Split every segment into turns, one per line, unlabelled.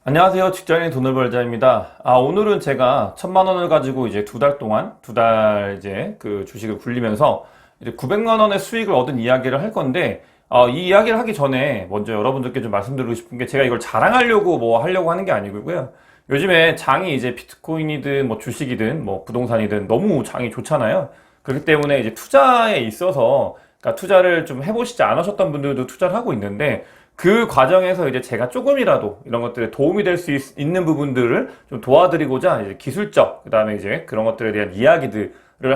안녕하세요. 직장인 돈을 벌자입니다. 오늘은 제가 1,000만 원을 가지고 이제 두 달 이제 그 주식을 굴리면서 이제 900만 원의 수익을 얻은 이야기를 할 건데, 이 이야기를 하기 전에 먼저 여러분들께 좀 말씀드리고 싶은 게, 제가 이걸 자랑하려고 뭐 하려고 하는 게 아니고요. 요즘에 장이 이제 비트코인이든 뭐 주식이든 뭐 부동산이든 너무 장이 좋잖아요. 그렇기 때문에 이제 투자에 있어서, 그러니까 투자를 좀 해보시지 않으셨던 분들도 투자를 하고 있는데, 그 과정에서 이제 제가 조금이라도 이런 것들에 도움이 될 수 있는 부분들을 좀 도와드리고자 이제 기술적, 그 다음에 이제 그런 것들에 대한 이야기들을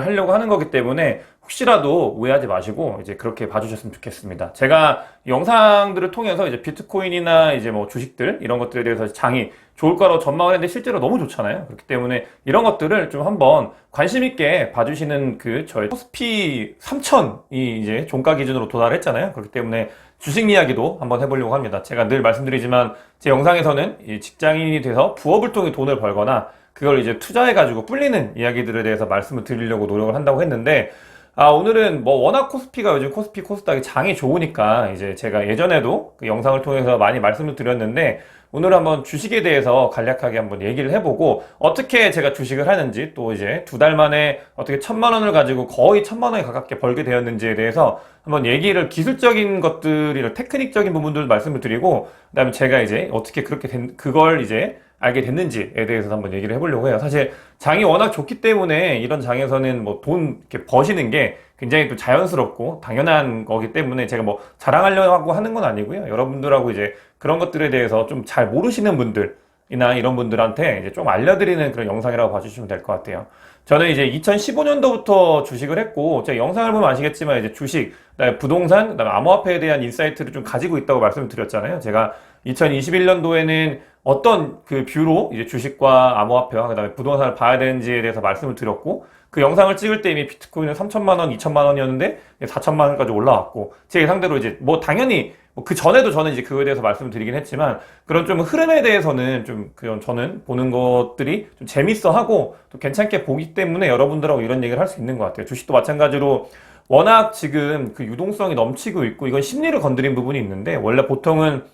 하려고 하는 거기 때문에 혹시라도 오해하지 마시고 이제 그렇게 봐주셨으면 좋겠습니다. 제가 영상들을 통해서 이제 비트코인이나 이제 뭐 주식들 이런 것들에 대해서 장이 좋을 거라고 전망을 했는데 실제로 너무 좋잖아요. 그렇기 때문에 이런 것들을 좀 한번 관심 있게 봐주시는 그 저희 코스피 3000이 이제 종가 기준으로 도달했잖아요. 그렇기 때문에 주식 이야기도 한번 해보려고 합니다. 제가 늘 말씀드리지만 제 영상에서는 이 직장인이 돼서 부업을 통해 돈을 벌거나 그걸 이제 투자해가지고 불리는 이야기들에 대해서 말씀을 드리려고 노력을 한다고 했는데, 오늘은 뭐 워낙 코스피가 요즘 코스닥이 장이 좋으니까 이제 제가 예전에도 그 영상을 통해서 많이 말씀을 드렸는데, 오늘 한번 주식에 대해서 간략하게 한번 얘기를 해보고 어떻게 제가 주식을 하는지, 또 이제 두 달 만에 어떻게 1,000만 원을 가지고 거의 1,000만 원에 가깝게 벌게 되었는지에 대해서 한번 얘기를, 기술적인 것들이나 테크닉적인 부분들 말씀을 드리고, 그다음에 제가 이제 어떻게 그걸 이제 알게 됐는지에 대해서 한번 얘기를 해보려고 해요. 사실 장이 워낙 좋기 때문에 이런 장에서는 뭐 돈 이렇게 버시는 게 굉장히 또 자연스럽고 당연한 거기 때문에 제가 뭐 자랑하려고 하는 건 아니고요. 여러분들하고 이제 그런 것들에 대해서 좀 잘 모르시는 분들이나 이런 분들한테 이제 좀 알려드리는 그런 영상이라고 봐주시면 될 것 같아요. 저는 이제 2015년도부터 주식을 했고, 제가 영상을 보면 아시겠지만 이제 주식, 그다음에 부동산, 그다음에 암호화폐에 대한 인사이트를 좀 가지고 있다고 말씀을 드렸잖아요. 제가 2021년도에는 어떤 그 뷰로 이제 주식과 암호화폐와 그다음에 부동산을 봐야 되는지에 대해서 말씀을 드렸고, 그 영상을 찍을 때 이미 비트코인은 3천만 원, 2천만 원이었는데 4천만 원까지 올라왔고, 제 예상대로 이제 뭐 당연히 뭐그 전에도 저는 이제 그거에 대해서 말씀을 드리긴 했지만, 그런 좀 흐름에 대해서는 좀 그런 저는 보는 것들이 좀 재밌어 하고 또 괜찮게 보기 때문에 여러분들하고 이런 얘기를 할 수 있는 것 같아요. 주식도 마찬가지로 워낙 지금 그 유동성이 넘치고 있고, 이건 심리를 건드린 부분이 있는데, 원래 보통은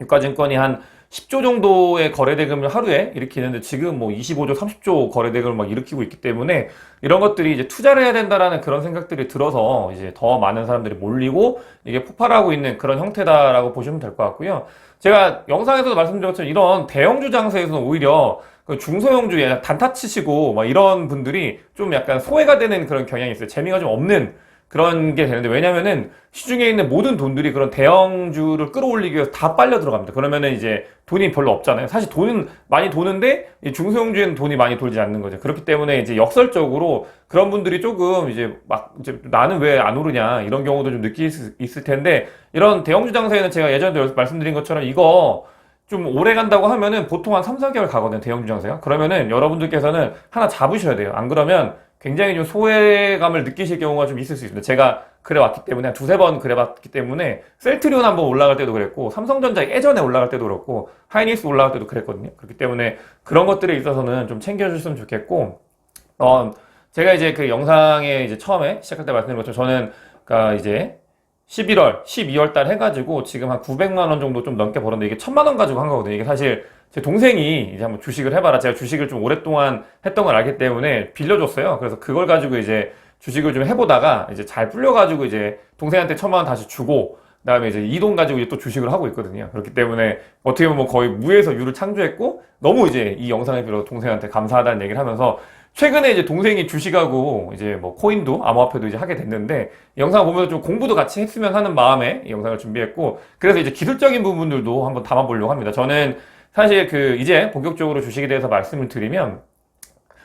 유가증권이 한 10조 정도의 거래대금을 하루에 일으키는데 지금 뭐 25조, 30조 거래대금을 막 일으키고 있기 때문에 이런 것들이 이제 투자를 해야 된다라는 그런 생각들이 들어서 이제 더 많은 사람들이 몰리고 이게 폭발하고 있는 그런 형태다라고 보시면 될 것 같고요. 제가 영상에서도 말씀드렸지만 이런 대형주 장세에서는 오히려 그 중소형주에 단타 치시고 막 이런 분들이 좀 약간 소외가 되는 그런 경향이 있어요. 재미가 좀 없는 그런 게 되는데, 왜냐면은 시중에 있는 모든 돈들이 그런 대형주를 끌어올리기 위해서 다 빨려 들어갑니다. 그러면은 이제 돈이 별로 없잖아요. 사실 돈은 많이 도는데 이 중소형주에는 돈이 많이 돌지 않는 거죠. 그렇기 때문에 이제 역설적으로 그런 분들이 조금 이제 막 이제 나는 왜 안 오르냐 이런 경우도 좀 느낄 수 있을 텐데, 이런 대형주 장세에는 제가 예전에 말씀드린 것처럼 이거 좀 오래 간다고 하면은 보통 한 3, 4개월 가거든요, 대형주 장세가. 그러면은 여러분들께서는 하나 잡으셔야 돼요. 안 그러면 굉장히 좀 소외감을 느끼실 경우가 좀 있을 수 있습니다. 제가 그래 왔기 때문에, 한 두세 번 그래 봤기 때문에, 셀트리온 한번 올라갈 때도 그랬고, 삼성전자 예전에 올라갈 때도 그렇고, 하이닉스 올라갈 때도 그랬거든요. 그렇기 때문에 그런 것들에 있어서는 좀 챙겨주셨으면 좋겠고, 제가 이제 그 영상에 이제 처음에 시작할 때 말씀드린 것처럼 저는, 그니까 이제 11월, 12월 달 해가지고 지금 한 900만 원 정도 좀 넘게 벌었는데, 이게 1,000만 원 가지고 한 거거든요. 이게 사실 제 동생이 이제 한번 주식을 해봐라. 제가 주식을 좀 오랫동안 했던 걸 알기 때문에 빌려줬어요. 그래서 그걸 가지고 이제 주식을 좀 해보다가 이제 잘 풀려가지고 이제 동생한테 1,000만 원 다시 주고, 그다음에 이제 이 돈 가지고 이제 또 주식을 하고 있거든요. 그렇기 때문에 어떻게 보면 거의 무에서 유를 창조했고, 너무 이제 이 영상을 빌어 동생한테 감사하다는 얘기를 하면서, 최근에 이제 동생이 주식하고 이제 뭐 코인도 암호화폐도 이제 하게 됐는데, 이 영상 보면서 좀 공부도 같이 했으면 하는 마음에 이 영상을 준비했고, 그래서 이제 기술적인 부분들도 한번 담아보려고 합니다. 저는 사실 그 이제 본격적으로 주식에 대해서 말씀을 드리면,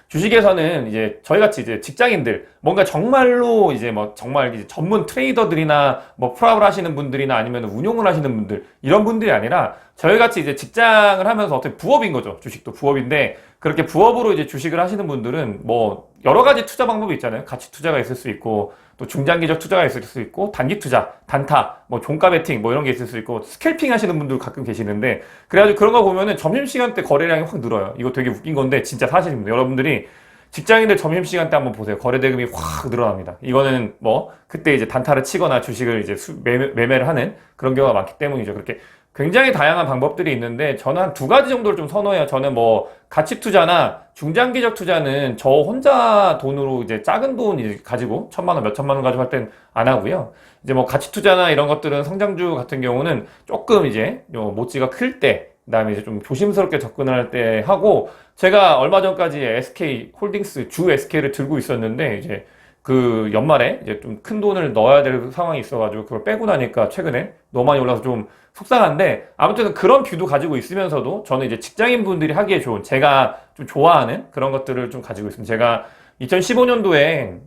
주식에서는 이제 저희같이 이제 직장인들, 뭔가 정말로 이제 뭐 정말 이제 전문 트레이더들이나 뭐 프랍을 하시는 분들이나 아니면 운용을 하시는 분들, 이런 분들이 아니라 저희같이 이제 직장을 하면서 어떻게 부업인 거죠. 주식도 부업인데, 그렇게 부업으로 이제 주식을 하시는 분들은 뭐 여러 가지 투자 방법이 있잖아요. 가치 투자가 있을 수 있고, 또 중장기적 투자가 있을 수 있고, 단기 투자, 단타, 뭐 종가 베팅 뭐 이런 게 있을 수 있고, 스캘핑 하시는 분들 가끔 계시는데, 그래가지고 그런 거 보면은 점심시간 때 거래량이 확 늘어요. 이거 되게 웃긴 건데 진짜 사실입니다. 여러분들이 직장인들 점심시간 때 한번 보세요. 거래대금이 확 늘어납니다. 이거는 뭐 그때 이제 단타를 치거나 주식을 이제 매매를 하는 그런 경우가 많기 때문이죠. 그렇게 굉장히 다양한 방법들이 있는데 저는 한 두 가지 정도를 좀 선호해요. 저는 뭐 가치 투자나 중장기적 투자는 저 혼자 돈으로 이제 작은 돈 이제 가지고 천만 원, 몇 천만 원 가지고 할 땐 안 하고요. 이제 뭐 가치 투자나 이런 것들은 성장주 같은 경우는 조금 이제 요 모찌가 클 때, 그다음에 이제 좀 조심스럽게 접근할 때 하고, 제가 얼마 전까지 SK 홀딩스 주 SK를 들고 있었는데 이제 그 연말에 이제 좀 큰 돈을 넣어야 될 상황이 있어가지고 그걸 빼고 나니까 최근에 너무 많이 올라서 좀 속상한데, 아무튼 그런 뷰도 가지고 있으면서도 저는 이제 직장인 분들이 하기에 좋은, 제가 좀 좋아하는 그런 것들을 좀 가지고 있습니다. 제가 2015년도에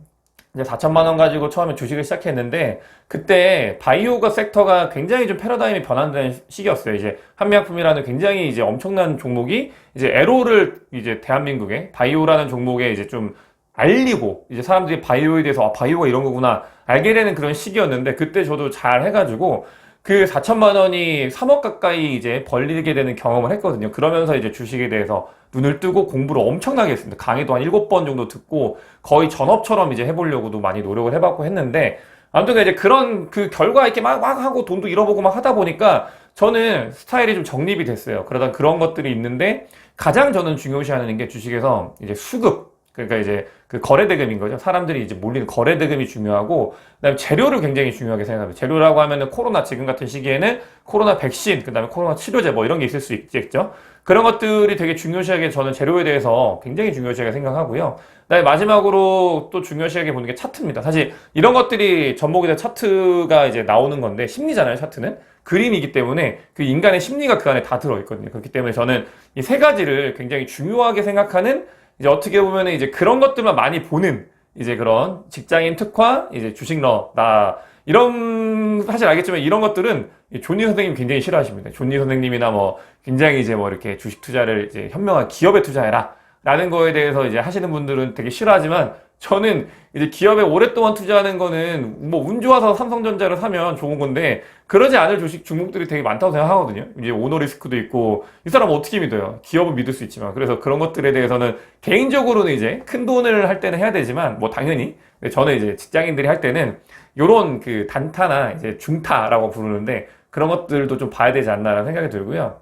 이제 4천만 원 가지고 처음에 주식을 시작했는데, 그때 바이오가 섹터가 굉장히 좀 패러다임이 변한다는 시기였어요. 이제 한미약품이라는 굉장히 이제 엄청난 종목이 이제 에로를 이제 대한민국에 바이오라는 종목에 이제 좀 알리고, 이제 사람들이 바이오에 대해서 아, 바이오가 이런 거구나 알게 되는 그런 시기였는데, 그때 저도 잘 해가지고 그 4천만 원이 3억 가까이 이제 벌리게 되는 경험을 했거든요. 그러면서 이제 주식에 대해서 눈을 뜨고 공부를 엄청나게 했습니다. 강의도 한 7번 정도 듣고 거의 전업처럼 이제 해보려고도 많이 노력을 해봤고 했는데, 아무튼 이제 그런 그 결과 이렇게 막 하고 돈도 잃어보고 막 하다 보니까 저는 스타일이 좀 정립이 됐어요. 그러다 그런 것들이 있는데, 가장 저는 중요시하는 게 주식에서 이제 수급, 그러니까 이제 그 거래대금인 거죠. 사람들이 이제 몰리는 거래대금이 중요하고, 그다음에 재료를 굉장히 중요하게 생각합니다. 재료라고 하면은 코로나, 지금 같은 시기에는 코로나 백신, 그다음에 코로나 치료제 뭐 이런 게 있을 수 있겠죠. 그런 것들이 되게 중요시하게, 저는 재료에 대해서 굉장히 중요시하게 생각하고요. 그다음에 마지막으로 또 중요시하게 보는 게 차트입니다. 사실 이런 것들이 전목이다 차트가 이제 나오는 건데, 심리잖아요, 차트는. 그림이기 때문에 그 인간의 심리가 그 안에 다 들어있거든요. 그렇기 때문에 저는 이 세 가지를 굉장히 중요하게 생각하는, 이제 어떻게 보면은 이제 그런 것들만 많이 보는 이제 그런 직장인 특화, 이제 주식러, 나, 이런, 사실 알겠지만 이런 것들은 존니 선생님 굉장히 싫어하십니다. 존니 선생님이나 뭐 굉장히 이제 뭐 이렇게 주식 투자를 이제 현명한 기업에 투자해라 라는 거에 대해서 이제 하시는 분들은 되게 싫어하지만, 저는 이제 기업에 오랫동안 투자하는 거는 뭐 운 좋아서 삼성전자를 사면 좋은 건데, 그러지 않을 주식 종목들이 되게 많다고 생각하거든요. 이제 오너 리스크도 있고, 이 사람 어떻게 믿어요? 기업은 믿을 수 있지만. 그래서 그런 것들에 대해서는 개인적으로는 이제 큰 돈을 할 때는 해야 되지만, 뭐 당연히 저는 이제 직장인들이 할 때는 요런 그 단타나 이제 중타라고 부르는데, 그런 것들도 좀 봐야 되지 않나라는 생각이 들고요.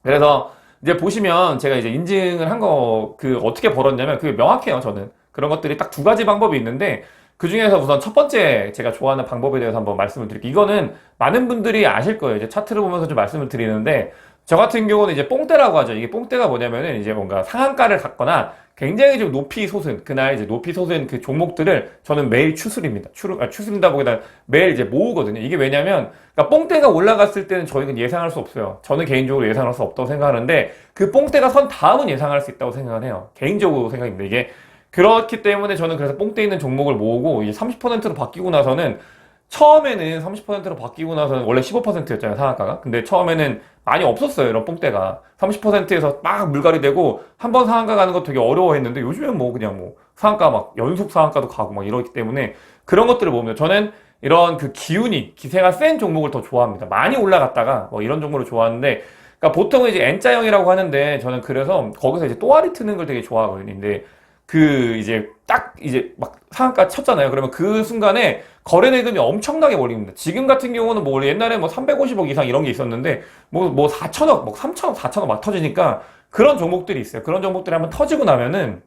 그래서 이제 보시면 제가 이제 인증을 한 거, 그 어떻게 벌었냐면 그게 명확해요, 저는. 그런 것들이 딱 두 가지 방법이 있는데, 그 중에서 우선 첫 번째 제가 좋아하는 방법에 대해서 한번 말씀을 드릴게요. 이거는 많은 분들이 아실 거예요. 이제 차트를 보면서 좀 말씀을 드리는데, 저 같은 경우는 이제 뽕대라고 하죠. 이게 뽕대가 뭐냐면은 이제 뭔가 상한가를 갔거나 굉장히 좀 높이 솟은, 그날 이제 높이 솟은 그 종목들을 저는 매일 추스립니다. 추스린다 보기보다 매일 이제 모으거든요. 이게 왜냐면, 그러니까 뽕대가 올라갔을 때는 저희는 예상할 수 없어요. 저는 개인적으로 예상할 수 없다고 생각하는데, 그 뽕대가 선 다음은 예상할 수 있다고 생각을 해요. 개인적으로 생각입니다. 이게 그렇기 때문에 저는 그래서 뽕대 있는 종목을 모으고, 이제 30%로 바뀌고 나서는, 처음에는 30%로 바뀌고 나서는 원래 15%였잖아요, 상한가가. 근데 처음에는 많이 없었어요, 이런 뽕대가. 30%에서 막 물갈이 되고, 한 번 상한가 가는 거 되게 어려워했는데, 요즘엔 뭐 그냥 뭐 상한가 막 연속 상한가도 가고 막 이러기 때문에 그런 것들을 보면 저는 이런 그 기운이, 기세가 센 종목을 더 좋아합니다. 많이 올라갔다가 뭐 이런 종목을 좋아하는데, 그러니까 보통은 이제 N자형이라고 하는데, 저는 그래서 거기서 이제 또아리 트는 걸 되게 좋아하거든요. 근데 그 이제 딱 이제 막 상한가 쳤잖아요. 그러면 그 순간에 거래 대금이 엄청나게 몰립니다. 지금 같은 경우는 뭐 원래 옛날에 뭐 350억 이상 이런 게 있었는데, 뭐 4천억, 뭐 3천억, 4천억 막 터지니까, 그런 종목들이 있어요. 그런 종목들이 한번 터지고 나면은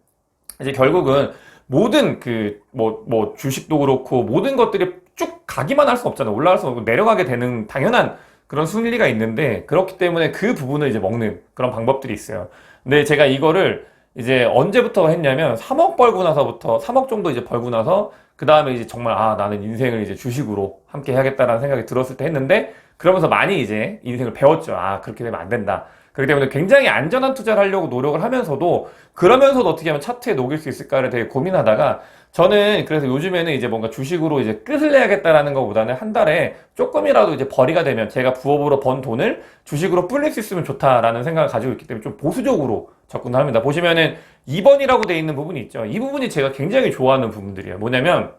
이제 결국은 모든 그 뭐 주식도 그렇고 모든 것들이 쭉 가기만 할 수 없잖아요. 올라갈 수 없고 내려가게 되는 당연한 그런 순리가 있는데, 그렇기 때문에 그 부분을 이제 먹는 그런 방법들이 있어요. 근데 제가 이거를 이제 언제부터 했냐면 3억 벌고 나서부터, 3억 정도 이제 벌고 나서 그 다음에 이제 정말 아, 나는 인생을 이제 주식으로 함께 해야겠다라는 생각이 들었을 때 했는데, 그러면서 많이 이제 인생을 배웠죠. 아, 그렇게 되면 안 된다. 그렇기 때문에 굉장히 안전한 투자를 하려고 노력을 하면서도, 그러면서도 어떻게 하면 차트에 녹일 수 있을까를 되게 고민하다가, 저는 그래서 요즘에는 이제 뭔가 주식으로 이제 끝을 내야겠다라는 것보다는 한 달에 조금이라도 이제 벌이가 되면 제가 부업으로 번 돈을 주식으로 불릴 수 있으면 좋다라는 생각을 가지고 있기 때문에 좀 보수적으로 접근을 합니다. 보시면은 2번이라고 돼 있는 부분이 있죠. 이 부분이 제가 굉장히 좋아하는 부분들이에요. 뭐냐면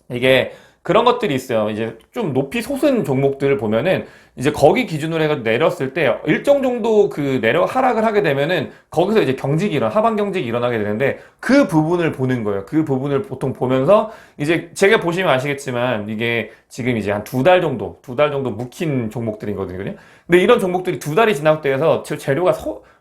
이게 그런 것들이 있어요. 이제 좀 높이 솟은 종목들을 보면은 이제 거기 기준으로 해서 내렸을 때 일정 정도 그 하락을 하게 되면은 거기서 이제 하방 경직이 일어나게 되는데, 그 부분을 보는 거예요. 그 부분을 보통 보면서 이제 제가 보시면 아시겠지만 이게 지금 이제 한 두 달 정도 묵힌 종목들이거든요. 근데 이런 종목들이 두 달이 지나고 재료가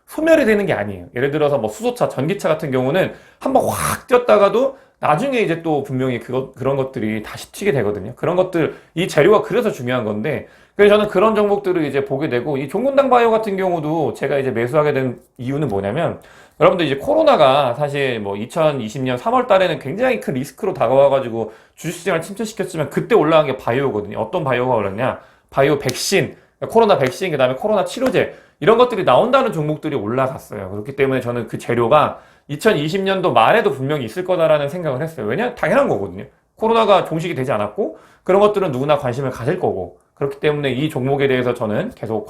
소멸이 되는 게 아니에요. 예를 들어서 뭐 수소차, 전기차 같은 경우는 한번 확 뛰었다가도 나중에 이제 또 분명히 그런 것들이 다시 튀게 되거든요. 그런 것들, 이 재료가 그래서 중요한 건데, 그래서 저는 그런 종목들을 이제 보게 되고, 이 종근당 바이오 같은 경우도 제가 이제 매수하게 된 이유는 뭐냐면, 여러분들 이제 코로나가 사실 뭐 2020년 3월 달에는 굉장히 큰 리스크로 다가와가지고 주식시장을 침체시켰지만 그때 올라간 게 바이오거든요. 어떤 바이오가 올랐냐? 바이오 백신, 코로나 백신, 그 다음에 코로나 치료제, 이런 것들이 나온다는 종목들이 올라갔어요. 그렇기 때문에 저는 그 재료가 2020년도 말에도 분명히 있을 거다라는 생각을 했어요. 왜냐? 당연한 거거든요. 코로나가 종식이 되지 않았고, 그런 것들은 누구나 관심을 가질 거고, 그렇기 때문에 이 종목에 대해서 저는 계속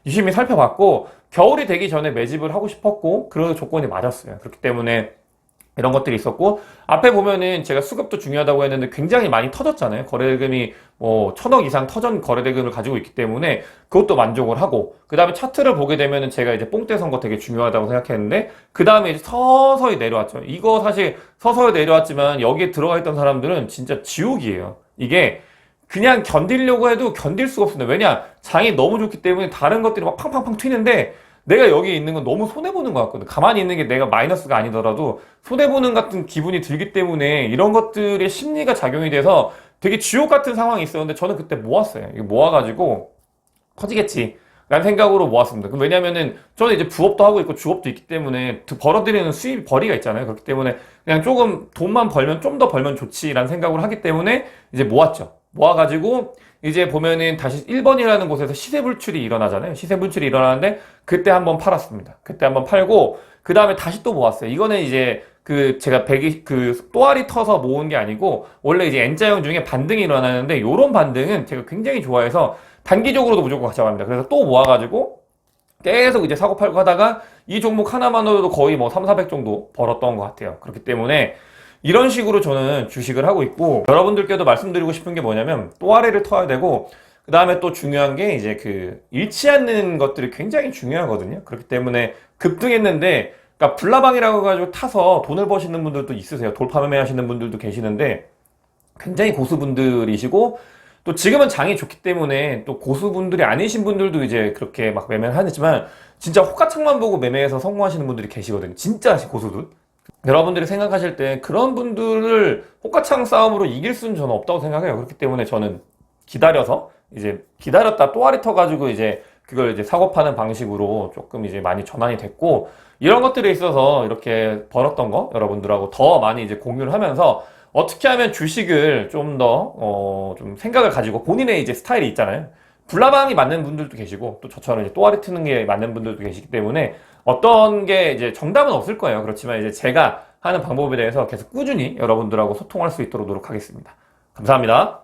유심히 살펴봤고, 겨울이 되기 전에 매집을 하고 싶었고, 그런 조건이 맞았어요. 그렇기 때문에 이런 것들이 있었고, 앞에 보면은 제가 수급도 중요하다고 했는데 굉장히 많이 터졌잖아요. 거래대금이 뭐 1,000억 이상 터전 거래대금을 가지고 있기 때문에 그것도 만족을 하고, 그 다음에 차트를 보게 되면은 제가 이제 뽕대 선거 되게 중요하다고 생각했는데, 그 다음에 이제 서서히 내려왔죠. 이거 사실 서서히 내려왔지만 여기에 들어가 있던 사람들은 진짜 지옥이에요. 이게 그냥 견디려고 해도 견딜 수가 없습니다. 왜냐? 장이 너무 좋기 때문에 다른 것들이 막 팡팡팡 튀는데 내가 여기 있는 건 너무 손해보는 것 같거든. 가만히 있는 게 내가 마이너스가 아니더라도 손해보는 같은 기분이 들기 때문에 이런 것들의 심리가 작용이 돼서 되게 지옥 같은 상황이 있었는데 저는 그때 모았어요. 이거 모아가지고 커지겠지 라는 생각으로 모았습니다. 왜냐면은 저는 이제 부업도 하고 있고 주업도 있기 때문에 벌어들이는 수입 벌이가 있잖아요. 그렇기 때문에 그냥 조금 돈만 벌면 좀 더 벌면 좋지라는 생각을 하기 때문에 이제 모았죠. 모아가지고 이제 보면은 다시 1번이라는 곳에서 시세 불출이 일어나잖아요. 시세 불출이 일어나는데 그때 한번 팔았습니다. 그때 한번 팔고 그 다음에 다시 또 모았어요. 이거는 이제 제가 또아리 터서 모은 게 아니고 원래 이제 N자형 중에 반등이 일어나는데 요런 반등은 제가 굉장히 좋아해서 단기적으로도 무조건 가져갑니다. 그래서 또 모아가지고 계속 이제 사고 팔고 하다가 이 종목 하나만으로도 거의 뭐 3, 400 정도 벌었던 것 같아요. 그렇기 때문에 이런 식으로 저는 주식을 하고 있고, 여러분들께도 말씀드리고 싶은 게 뭐냐면 또아래를 터야 되고, 그 다음에 또 중요한 게 이제 잃지 않는 것들이 굉장히 중요하거든요. 그렇기 때문에 급등했는데, 그러니까 불나방이라고 해가지고 타서 돈을 버시는 분들도 있으세요. 돌파 매매 하시는 분들도 계시는데 굉장히 고수분들이시고, 또 지금은 장이 좋기 때문에 또 고수분들이 아니신 분들도 이제 그렇게 막 매매를 하지만 진짜 호가창만 보고 매매해서 성공하시는 분들이 계시거든요. 진짜 고수들. 여러분들이 생각하실 때 그런 분들을 호가창 싸움으로 이길 수는 저는 없다고 생각해요. 그렇기 때문에 저는 기다렸다 또아리 터가지고 이제 그걸 이제 사고 파는 방식으로 조금 이제 많이 전환이 됐고, 이런 것들에 있어서 이렇게 벌었던 거 여러분들하고 더 많이 이제 공유를 하면서 어떻게 하면 주식을 좀 더, 좀 생각을 가지고 본인의 이제 스타일이 있잖아요. 불나방이 맞는 분들도 계시고, 또 저처럼 이제 또아리 트는 게 맞는 분들도 계시기 때문에 어떤 게 이제 정답은 없을 거예요. 그렇지만 이제 제가 하는 방법에 대해서 계속 꾸준히 여러분들하고 소통할 수 있도록 노력하겠습니다. 감사합니다.